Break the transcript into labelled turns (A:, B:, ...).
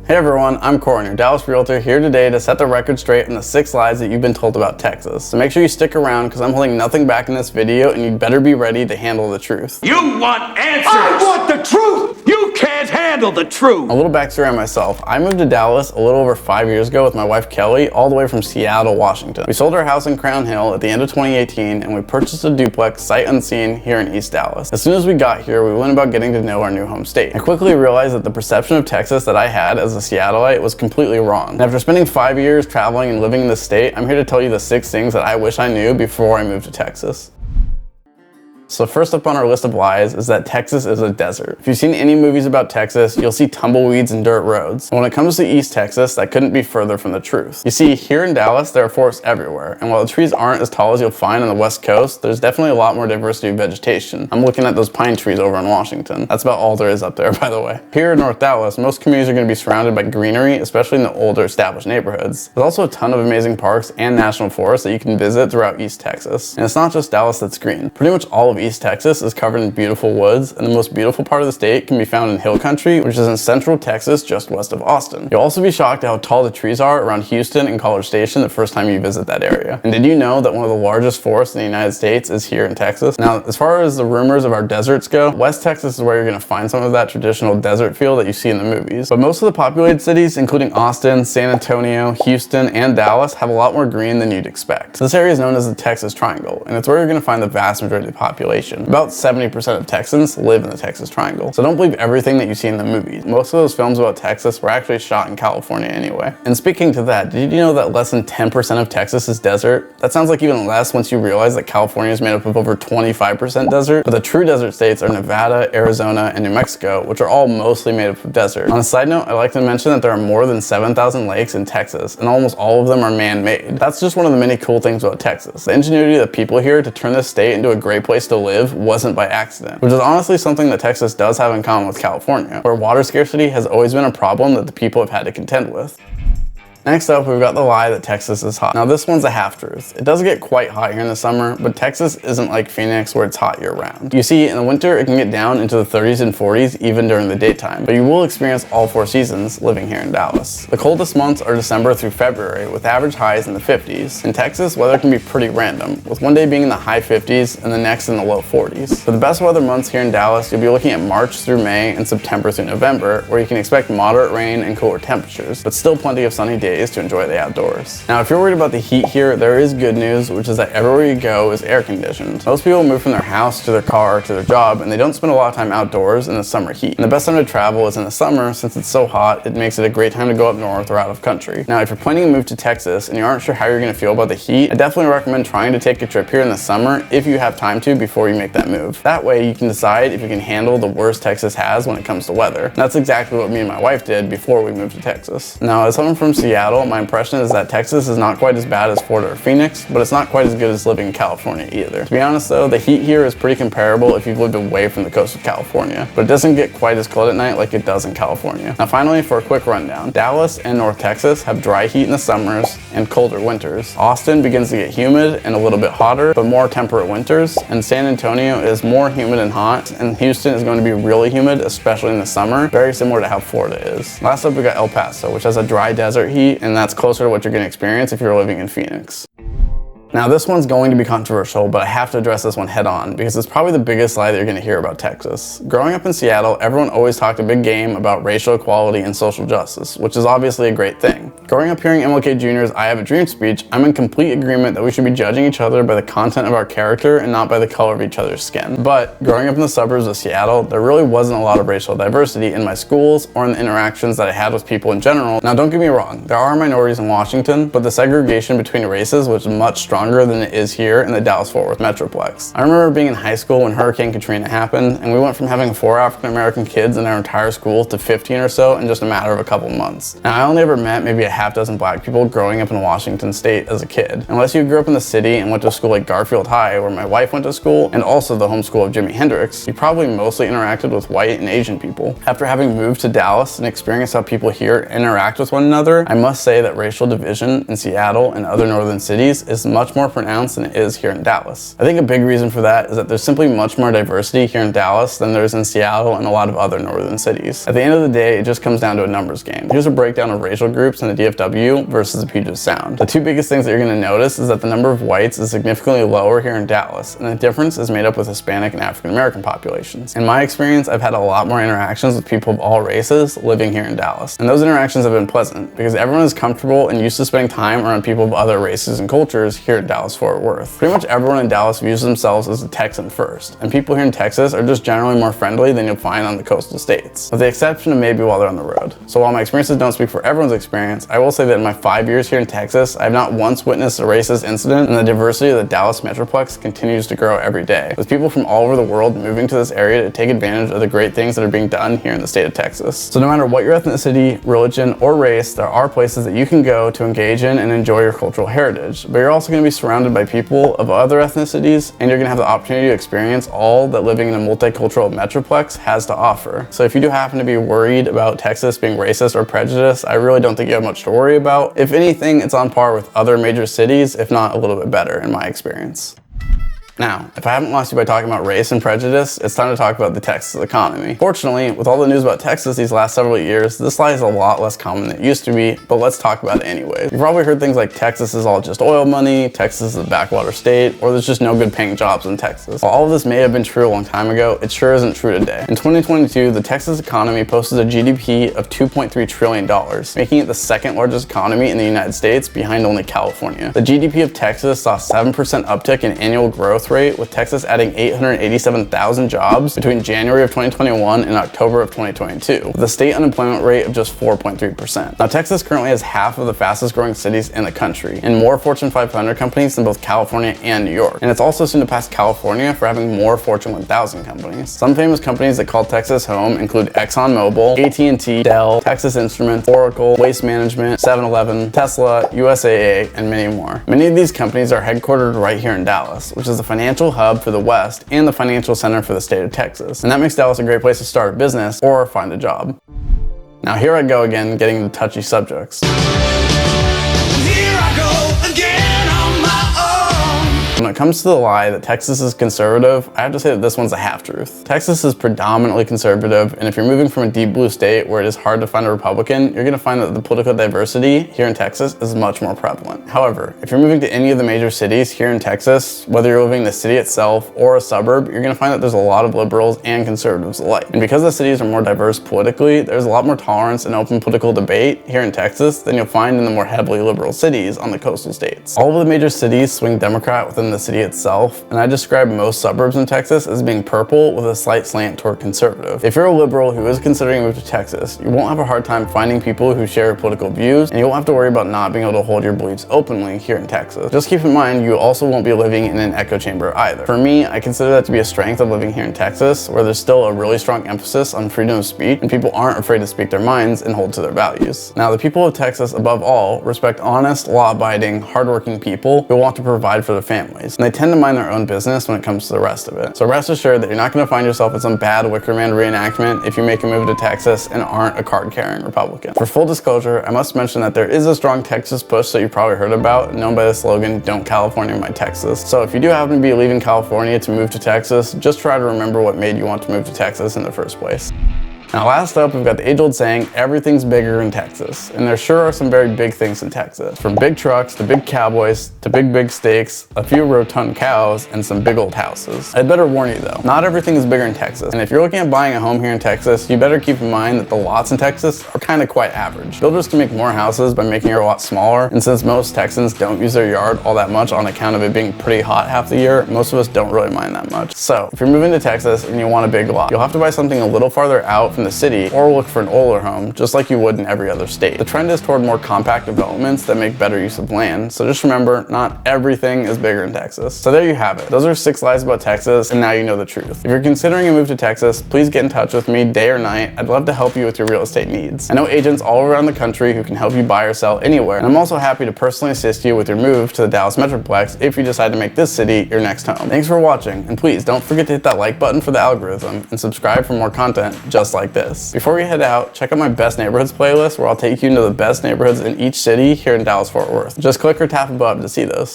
A: Hey everyone, I'm Corin, your Dallas realtor, here today to set the record straight on the 6 lies that you've been told about Texas. So make sure you stick around because I'm holding nothing back in this video and you better be ready to handle the truth.
B: You want answers!
C: I want the truth!
B: You can't handle the truth!
A: A little backstory on myself. I moved to Dallas a little over 5 years ago with my wife Kelly, all the way from Seattle, Washington. We sold our house in Crown Hill at the end of 2018 and we purchased a duplex sight unseen here in East Dallas. As soon as we got here, we went about getting to know our new home state. I quickly realized that the perception of Texas that I had as a Seattleite was completely wrong. And after spending 5 years traveling and living in the state, I'm here to tell you the 6 things that I wish I knew before I moved to Texas. So first up on our list of lies is that Texas is a desert. If you've seen any movies about Texas, you'll see tumbleweeds and dirt roads. And when it comes to East Texas, that couldn't be further from the truth. You see, here in Dallas, there are forests everywhere. And while the trees aren't as tall as you'll find on the West Coast, there's definitely a lot more diversity of vegetation. I'm looking at those pine trees over in Washington. That's about all there is up there, by the way. Here in North Dallas, most communities are going to be surrounded by greenery, especially in the older established neighborhoods. There's also a ton of amazing parks and national forests that you can visit throughout East Texas. And it's not just Dallas that's green. Pretty much all of East Texas is covered in beautiful woods, and the most beautiful part of the state can be found in Hill Country, which is in central Texas just west of Austin. You'll also be shocked at how tall the trees are around Houston and College Station the first time you visit that area. And did you know that one of the largest forests in the United States is here in Texas? Now, as far as the rumors of our deserts go, West Texas is where you're going to find some of that traditional desert feel that you see in the movies. But most of the populated cities, including Austin, San Antonio, Houston, and Dallas, have a lot more green than you'd expect. This area is known as the Texas Triangle, and it's where you're going to find the vast majority of the population. About 70% of Texans live in the Texas Triangle. So don't believe everything that you see in the movies. Most of those films about Texas were actually shot in California anyway. And speaking to that, did you know that less than 10% of Texas is desert? That sounds like even less once you realize that California is made up of over 25% desert. But the true desert states are Nevada, Arizona, and New Mexico, which are all mostly made up of desert. On a side note, I'd like to mention that there are more than 7,000 lakes in Texas, and almost all of them are man-made. That's just one of the many cool things about Texas. The ingenuity of the people here to turn this state into a great place to live wasn't by accident, which is honestly something that Texas does have in common with California, where water scarcity has always been a problem that the people have had to contend with. Next up, we've got the lie that Texas is hot. Now this one's a half-truth. It does get quite hot here in the summer, but Texas isn't like Phoenix where it's hot year-round. You see, in the winter, it can get down into the 30s and 40s even during the daytime, but you will experience all 4 seasons living here in Dallas. The coldest months are December through February, with average highs in the 50s. In Texas, weather can be pretty random, with one day being in the high 50s and the next in the low 40s. For the best weather months here in Dallas, you'll be looking at March through May and September through November, where you can expect moderate rain and cooler temperatures, but still plenty of sunny days to enjoy the outdoors. Now, if you're worried about the heat here, there is good news, which is that everywhere you go is air conditioned. Most people move from their house to their car to their job, and they don't spend a lot of time outdoors in the summer heat. And the best time to travel is in the summer, since it's so hot, it makes it a great time to go up north or out of country. Now, if you're planning to move to Texas and you aren't sure how you're going to feel about the heat, I definitely recommend trying to take a trip here in the summer if you have time to before you make that move. That way, you can decide if you can handle the worst Texas has when it comes to weather. And that's exactly what me and my wife did before we moved to Texas. Now, as someone from Seattle, my impression is that Texas is not quite as bad as Florida or Phoenix, but it's not quite as good as living in California either. To be honest though, the heat here is pretty comparable if you've lived away from the coast of California, but it doesn't get quite as cold at night like it does in California. Now finally, for a quick rundown, Dallas and North Texas have dry heat in the summers and colder winters. Austin begins to get humid and a little bit hotter, but more temperate winters, and San Antonio is more humid and hot, and Houston is going to be really humid, especially in the summer, very similar to how Florida is. Last up, we got El Paso, which has a dry desert heat, and that's closer to what you're going to experience if you're living in Phoenix. Now this one's going to be controversial, but I have to address this one head on because it's probably the biggest lie that you're going to hear about Texas. Growing up in Seattle, everyone always talked a big game about racial equality and social justice, which is obviously a great thing. Growing up hearing MLK Jr.'s I Have a Dream speech, I'm in complete agreement that we should be judging each other by the content of our character and not by the color of each other's skin. But growing up in the suburbs of Seattle, there really wasn't a lot of racial diversity in my schools or in the interactions that I had with people in general. Now don't get me wrong, there are minorities in Washington, but the segregation between races was much stronger than it is here in the Dallas-Fort Worth Metroplex. I remember being in high school when Hurricane Katrina happened, and we went from having 4 African-American kids in our entire school to 15 or so in just a matter of a couple months. Now, I only ever met maybe a half dozen black people growing up in Washington State as a kid. Unless you grew up in the city and went to a school like Garfield High, where my wife went to school, and also the home school of Jimi Hendrix, you probably mostly interacted with white and Asian people. After having moved to Dallas and experienced how people here interact with one another, I must say that racial division in Seattle and other northern cities is much more pronounced than it is here in Dallas. I think a big reason for that is that there's simply much more diversity here in Dallas than there is in Seattle and a lot of other northern cities. At the end of the day, it just comes down to a numbers game. Here's a breakdown of racial groups in the DFW versus the Puget Sound. The two biggest things that you're going to notice is that the number of whites is significantly lower here in Dallas, and the difference is made up with Hispanic and African American populations. In my experience, I've had a lot more interactions with people of all races living here in Dallas, and those interactions have been pleasant because everyone is comfortable and used to spending time around people of other races and cultures here in Dallas-Fort Worth. Pretty much everyone in Dallas views themselves as a Texan first, and people here in Texas are just generally more friendly than you'll find on the coastal states, with the exception of maybe while they're on the road. So while my experiences don't speak for everyone's experience, I will say that in my 5 years here in Texas, I have not once witnessed a racist incident, and the diversity of the Dallas Metroplex continues to grow every day, with people from all over the world moving to this area to take advantage of the great things that are being done here in the state of Texas. So no matter what your ethnicity, religion, or race, there are places that you can go to engage in and enjoy your cultural heritage, but you're also going to be surrounded by people of other ethnicities, and you're going to have the opportunity to experience all that living in a multicultural metroplex has to offer. So if you do happen to be worried about Texas being racist or prejudiced, I really don't think you have much to worry about. If anything, it's on par with other major cities, if not a little bit better in my experience. Now, if I haven't lost you by talking about race and prejudice, it's time to talk about the Texas economy. Fortunately, with all the news about Texas these last several years, this lie is a lot less common than it used to be, but let's talk about it anyway. You've probably heard things like Texas is all just oil money, Texas is a backwater state, or there's just no good paying jobs in Texas. While all of this may have been true a long time ago, it sure isn't true today. In 2022, the Texas economy posted a GDP of $2.3 trillion, making it the second largest economy in the United States behind only California. The GDP of Texas saw a 7% uptick in annual growth rate, with Texas adding 887,000 jobs between January of 2021 and October of 2022, with a state unemployment rate of just 4.3%. Now, Texas currently has half of the fastest growing cities in the country, and more Fortune 500 companies than both California and New York. And it's also soon to pass California for having more Fortune 1000 companies. Some famous companies that call Texas home include ExxonMobil, AT&T, Dell, Texas Instruments, Oracle, Waste Management, 7-Eleven, Tesla, USAA, and many more. Many of these companies are headquartered right here in Dallas, which is the financial hub for the West and the financial center for the state of Texas. And that makes Dallas a great place to start a business or find a job. Now here I go again, getting into touchy subjects. When it comes to the lie that Texas is conservative, I have to say that this one's a half-truth. Texas is predominantly conservative, and if you're moving from a deep blue state where it is hard to find a Republican, you're gonna find that the political diversity here in Texas is much more prevalent. However, if you're moving to any of the major cities here in Texas, whether you're living in the city itself or a suburb, you're gonna find that there's a lot of liberals and conservatives alike. And because the cities are more diverse politically, there's a lot more tolerance and open political debate here in Texas than you'll find in the more heavily liberal cities on the coastal states. All of the major cities swing Democrat within the city itself, and I describe most suburbs in Texas as being purple with a slight slant toward conservative. If you're a liberal who is considering a move to Texas, you won't have a hard time finding people who share your political views, and you won't have to worry about not being able to hold your beliefs openly here in Texas. Just keep in mind, you also won't be living in an echo chamber either. For me, I consider that to be a strength of living here in Texas, where there's still a really strong emphasis on freedom of speech, and people aren't afraid to speak their minds and hold to their values. Now, the people of Texas, above all, respect honest, law-abiding, hardworking people who want to provide for their families. And they tend to mind their own business when it comes to the rest of it. So rest assured that you're not going to find yourself in some bad Wicker Man reenactment if you make a move to Texas and aren't a card-carrying Republican. For full disclosure, I must mention that there is a strong Texas push that you probably heard about, known by the slogan, "Don't California my Texas." So if you do happen to be leaving California to move to Texas, just try to remember what made you want to move to Texas in the first place. Now last up, we've got the age-old saying, everything's bigger in Texas. And there sure are some very big things in Texas. From big trucks to big cowboys to big steaks, a few rotund cows, and some big old houses. I'd better warn you though, not everything is bigger in Texas. And if you're looking at buying a home here in Texas, you better keep in mind that the lots in Texas are kind of quite average. Builders can make more houses by making your lot smaller, and since most Texans don't use their yard all that much on account of it being pretty hot half the year, most of us don't really mind that much. So if you're moving to Texas and you want a big lot, you'll have to buy something a little farther out from the city or look for an older home, just like you would in every other state. The trend is toward more compact developments that make better use of land, so just remember, not everything is bigger in Texas. So there you have it. Those are 6 lies about Texas, and now you know the truth. If you're considering a move to Texas, please get in touch with me day or night. I'd love to help you with your real estate needs. I know agents all around the country who can help you buy or sell anywhere, and I'm also happy to personally assist you with your move to the Dallas Metroplex if you decide to make this city your next home. Thanks for watching, and please don't forget to hit that like button for the algorithm and subscribe for more content just like this. Before we head out, check out my best neighborhoods playlist where I'll take you into the best neighborhoods in each city here in Dallas-Fort Worth. Just click or tap above to see those.